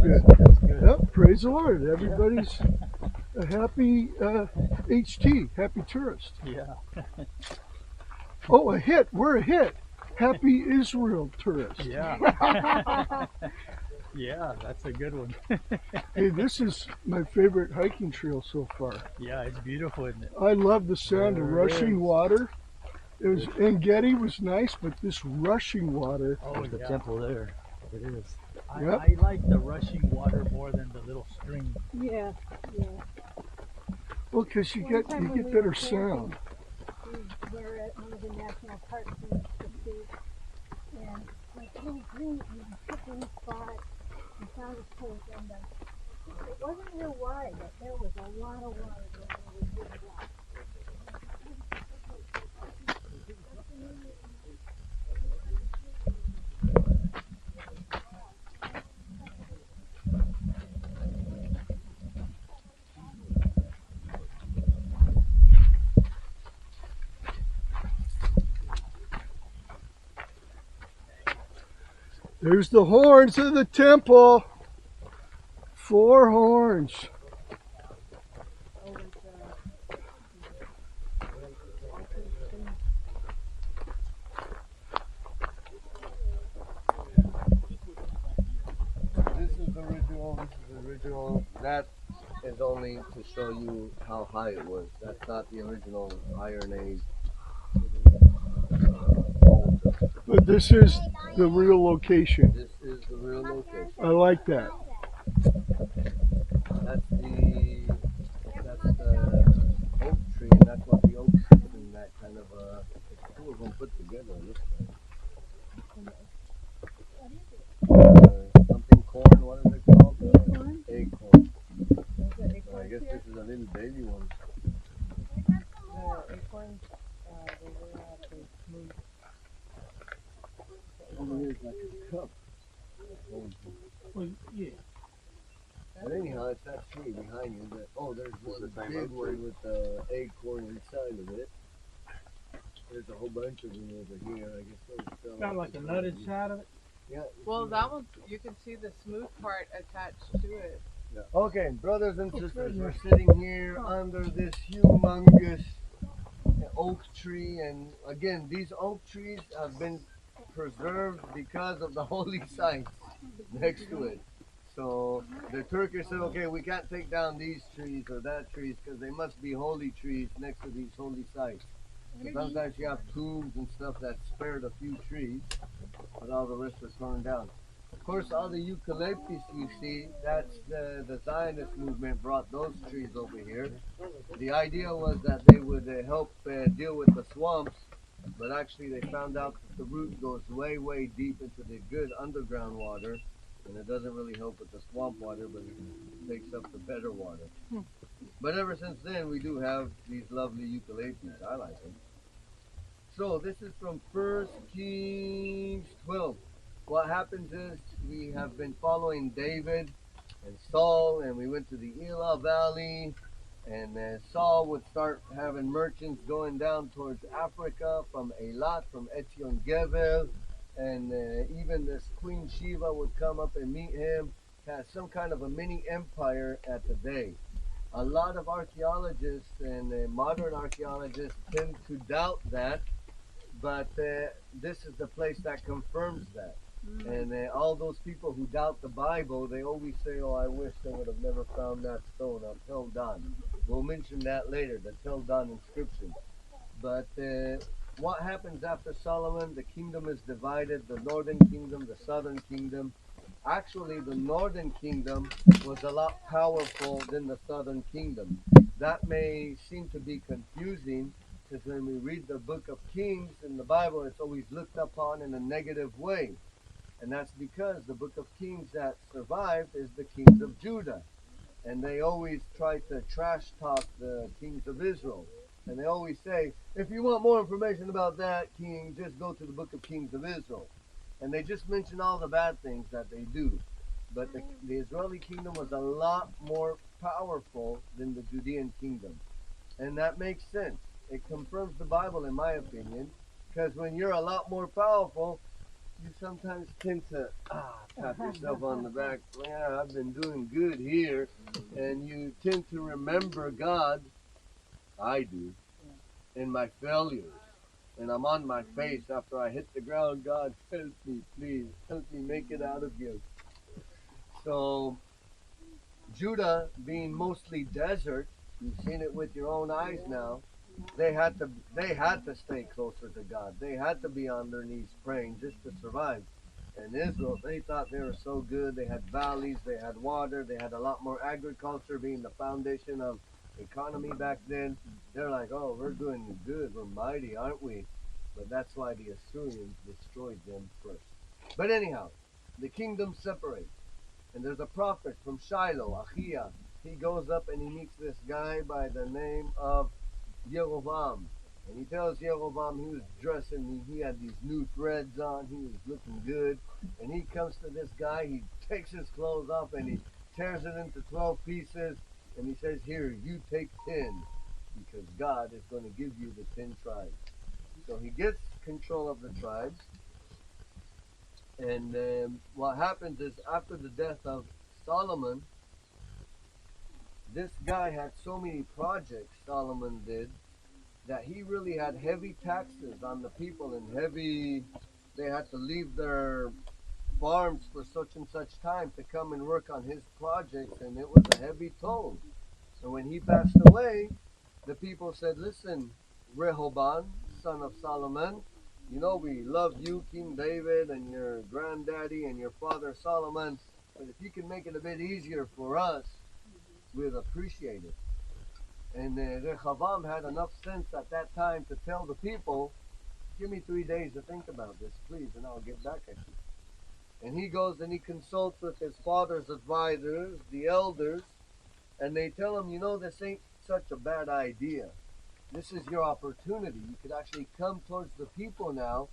good. That's good. Yep, praise the Lord. Everybody's a happy HT, happy tourist. Yeah. Oh, a hit. We're a hit. Happy Israel tourist. Yeah. Yeah, that's a good one. Hey, this is my favorite hiking trail so far. Yeah, it's beautiful, isn't it? I love the sound of There it rushing is. water. It was Engedi was nice, but this rushing water. Oh, There's the yeah. temple there. It is. Yep. I like the rushing water more than the little stream. Yeah, yeah. Well, because you One get time you when get we better were camping, sound. We were at one of the national parks in Mississippi, and like a little green chicken spot, we found this place, and it wasn't real wide, but there was a lot of water going over the big rock. There's the horns of the temple. 4 horns. This is the original. This is the original. That is only to show you how high it was. That's not the original Iron Age. But this is the real location. This is the real location. I like that. That's the oak tree, and that's what the oak sits in. That kind of two of them put together. Looks like. Something corn. What is it called? Acorn? Acorn. There's an I acorn guess here. this is a little baby one. The acorns, they were actually smooth. Oh, here's like a cup. Well, yeah. But anyhow, it's that tree behind you. There's one big one with the acorn inside of it. There's a whole bunch of them over here. I guess those fell Got off like the a ground. nutted side of it. Yeah. Well, that one's, you can see the smooth part attached to it. Yeah. Okay, brothers and sisters, we're sitting here under this humongous oak tree, and again, these oak trees have been preserved because of the holy sites next to it. So the Turkish said, okay, we can't take down these trees or that trees because they must be holy trees next to these holy sites. So sometimes you have tombs and stuff that spared a few trees, but all the rest was torn down. Of course, all the eucalyptus you see, that's the Zionist movement brought those trees over here. The idea was that they would help deal with the swamps, but actually they found out that the root goes way, way deep into the good underground water, and it doesn't really help with the swamp water, but it takes up the better water. But ever since then, we do have these lovely eucalyptus. I like them. So this is from 1 Kings 12. What happens is we have been following David and Saul, and we went to the Elah Valley, and Saul would start having merchants going down towards Africa from Eilat, from Etzion Geber, and even this Queen Sheba would come up and meet him. Had some kind of a mini empire at the day. A lot of archaeologists and modern archaeologists tend to doubt that, but this is the place that confirms that. And all those people who doubt the Bible, they always say, oh, I wish they would have never found that stone of Tel Dan. We'll mention that later, the Tel Dan inscription. But what happens after Solomon? The kingdom is divided, the northern kingdom, the southern kingdom. Actually, the northern kingdom was a lot powerful than the southern kingdom. That may seem to be confusing, because when we read the book of Kings in the Bible, it's always looked upon in a negative way. And that's because the book of Kings that survived is the kings of Judah. And they always try to trash talk the kings of Israel. And they always say, if you want more information about that king, just go to the book of Kings of Israel. And they just mention all the bad things that they do. But the Israeli kingdom was a lot more powerful than the Judean kingdom. And that makes sense. It confirms the Bible, in my opinion, because when you're a lot more powerful, you sometimes tend to pat yourself on the back. Yeah, I've been doing good here, and you tend to remember God. I do in my failures. And I'm on my face after I hit the ground. God, help me, please. Help me make it out of here. So, Judah being mostly desert, you've seen it with your own eyes now. They had to they had to stay closer to God. They had to be on their knees praying just to survive. And Israel, they thought they were so good. They had valleys, they had water, they had a lot more agriculture being the foundation of economy back then. They're like, oh, we're doing good. We're mighty, aren't we? But that's why the Assyrians destroyed them first. But anyhow, the kingdom separates. And there's a prophet from Shiloh, Achia. He goes up and he meets this guy by the name of Jeroboam. And he tells Jeroboam he was dressing, he had these new threads on, he was looking good. And he comes to this guy, he takes his clothes off and he tears it into 12 pieces. And he says, here, you take 10, because God is going to give you the 10 tribes. So he gets control of the tribes. And what happens is after the death of Solomon, this guy had so many projects, Solomon did, that he really had heavy taxes on the people and they had to leave their farms for such and such time to come and work on his projects, and it was a heavy toll. And when he passed away, the people said, listen, Rehoboam, son of Solomon, you know we love you, King David, and your granddaddy and your father Solomon, but if you can make it a bit easier for us, we'll appreciate it. And Rehoboam had enough sense at that time to tell the people, give me 3 days to think about this, please, and I'll get back at you. And he goes and he consults with his father's advisors, the elders, and they tell him, you know, this ain't such a bad idea. This is your opportunity. You could actually come towards the people now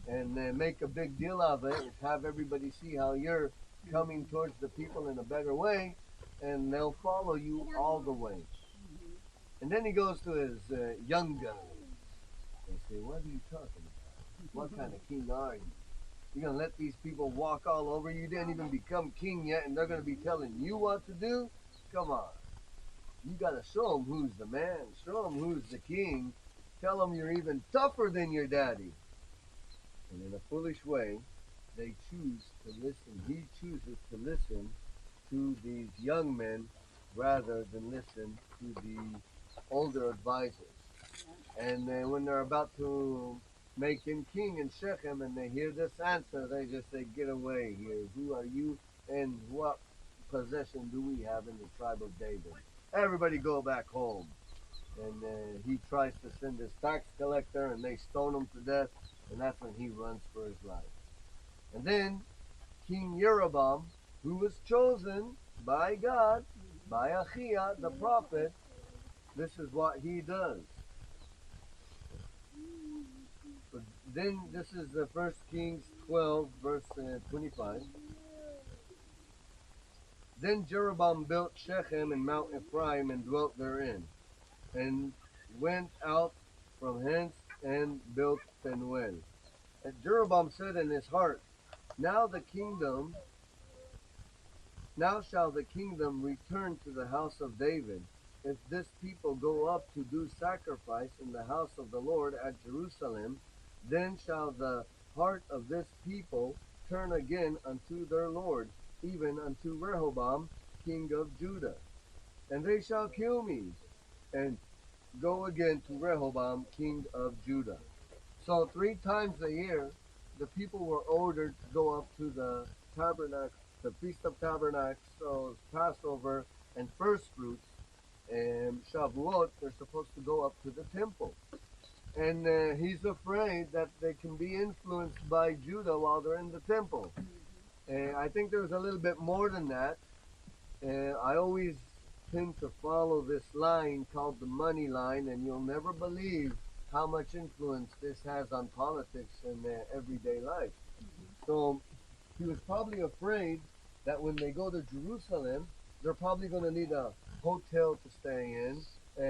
and make a big deal of it, and have everybody see how you're coming towards the people in a better way, and they'll follow you all the way. And then he goes to his young guns. They say, what are you talking about? What kind of king are you? You're going to let these people walk all over you? You didn't even become king yet, and they're going to be telling you what to do? Come on. You got to show them who's the man. Show them who's the king. Tell them you're even tougher than your daddy. And in a foolish way, they choose to listen. He chooses to listen to these young men rather than listen to the older advisors. And then when they're about to make him king in Shechem and they hear this answer, they just say, get away here. Who are you and what possession do we have in the tribe of David? Everybody go back home. And he tries to send his tax collector and they stone him to death, and that's when he runs for his life. And then King Jeroboam, who was chosen by God, by Achia, the prophet, this is what he does. But then this is the 1 Kings 12, verse 25. Then Jeroboam built Shechem and Mount Ephraim and dwelt therein, and went out from hence and built Penuel. And Jeroboam said in his heart, Now shall the kingdom return to the house of David, if this people go up to do sacrifice in the house of the Lord at Jerusalem. Then shall the heart of this people turn again unto their Lord, even unto Rehoboam, king of Judah. And they shall kill me, and go again to Rehoboam, king of Judah. So 3 times a year, the people were ordered to go up to the tabernacle, the Feast of Tabernacles, so Passover, and first fruits, and Shavuot, they're supposed to go up to the temple. And he's afraid that they can be influenced by Judah while they're in the temple. I think there's a little bit more than that. I always tend to follow this line called the money line, and you'll never believe how much influence this has on politics and everyday life. So he was probably afraid that when they go to Jerusalem, they're probably going to need a hotel to stay in.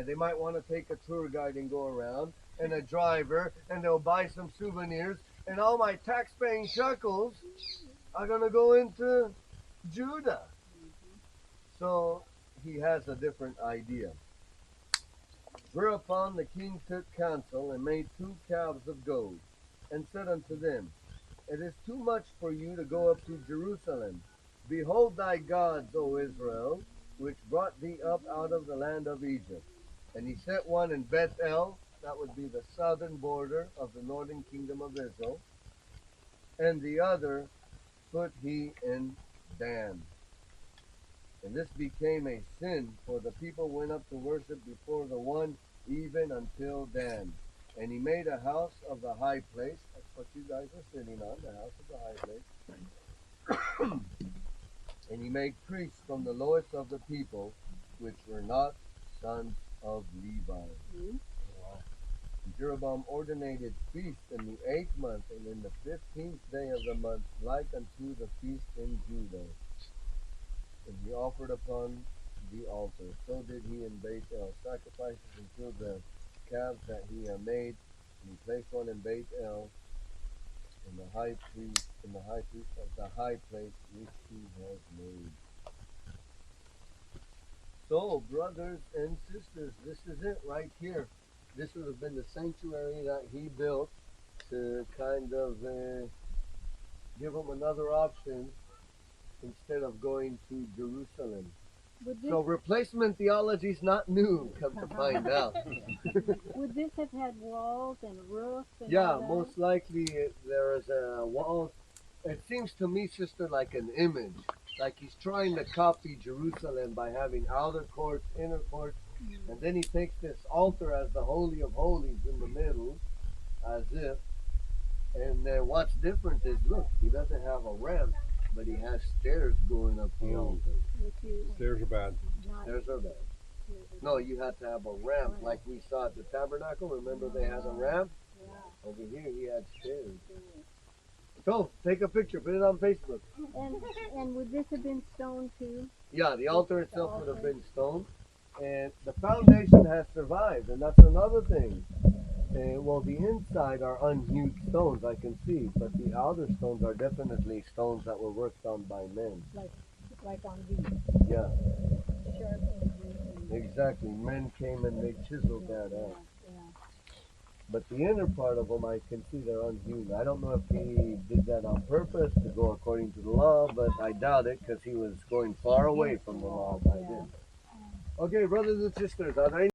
They might want to take a tour guide and go around, and a driver, and they'll buy some souvenirs. and all my tax-paying shekels are going to go into Judah. So he has a different idea. Whereupon the king took counsel and made 2 calves of gold, and said unto them, It is too much for you to go up to Jerusalem. Behold thy gods, O Israel, which brought thee up out of the land of Egypt. And he set one in Bethel, that would be the southern border of the northern kingdom of Israel, and the other put he in Dan. And this became a sin, for the people went up to worship before the one even until Dan. And he made a house of the high place. That's what you guys are sitting on, the house of the high place. And he made priests from the lowest of the people, which were not sons of Levi. And Jeroboam ordinated feast in the 8th month, and in the 15th day of the month, like unto the feast in Judah. And he offered upon the altar. So did he in Bethel sacrifices until the calves that he had made. And he placed one in Bethel, in the high priest of the high place which he has made. So, brothers and sisters, this is it right here. This would have been the sanctuary that he built to kind of give them another option instead of going to Jerusalem. So replacement theology is not new, come to find out. Would this have had walls and roofs and Yeah, all that? most likely there is a wall. It seems to me, sister, like an image. Like he's trying to copy Jerusalem by having outer courts, inner courts, and then he takes this altar as the Holy of Holies in the middle, as if. And what's different is, look, he doesn't have a ramp, but he has stairs going up the altar. Stairs are bad. Stairs are bad. No, you had to have a ramp like we saw at the tabernacle. Remember they had a ramp? Over here he had stairs. So, take a picture, put it on Facebook. And would this have been stone too? Yeah, the altar itself would have been stone. And the foundation has survived, and that's another thing. Well, the inside are unhewed stones, I can see, but the outer stones are definitely stones that were worked on by men. Like on these Yeah, sharp edges. exactly. Men came and they chiseled that out. Yeah. But the inner part of them, I can see they're unhewed. I don't know if he did that on purpose to go according to the law, but I doubt it because he was going far away from the law by then. Okay, brothers and sisters, are there any